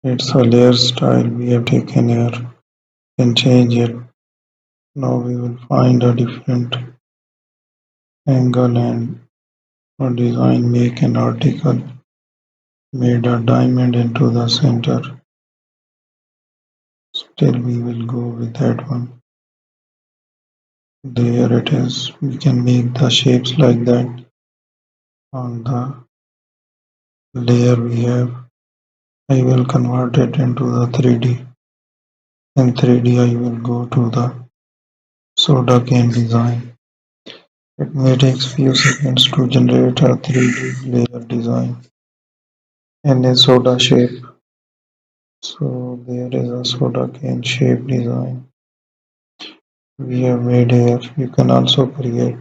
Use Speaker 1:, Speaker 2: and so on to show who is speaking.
Speaker 1: It's a layer style we have taken here. Can change it. Now we will find a different angle and a design, make an article, made a diamond into the center. Still we will go with that one. There it is. We can make the shapes like that on the layer we have. I will convert it into the 3D. In 3D I will go to the soda can design. It may take few seconds to generate a 3D layer design in a soda shape. So there is a soda can shape design we have made here. You can also create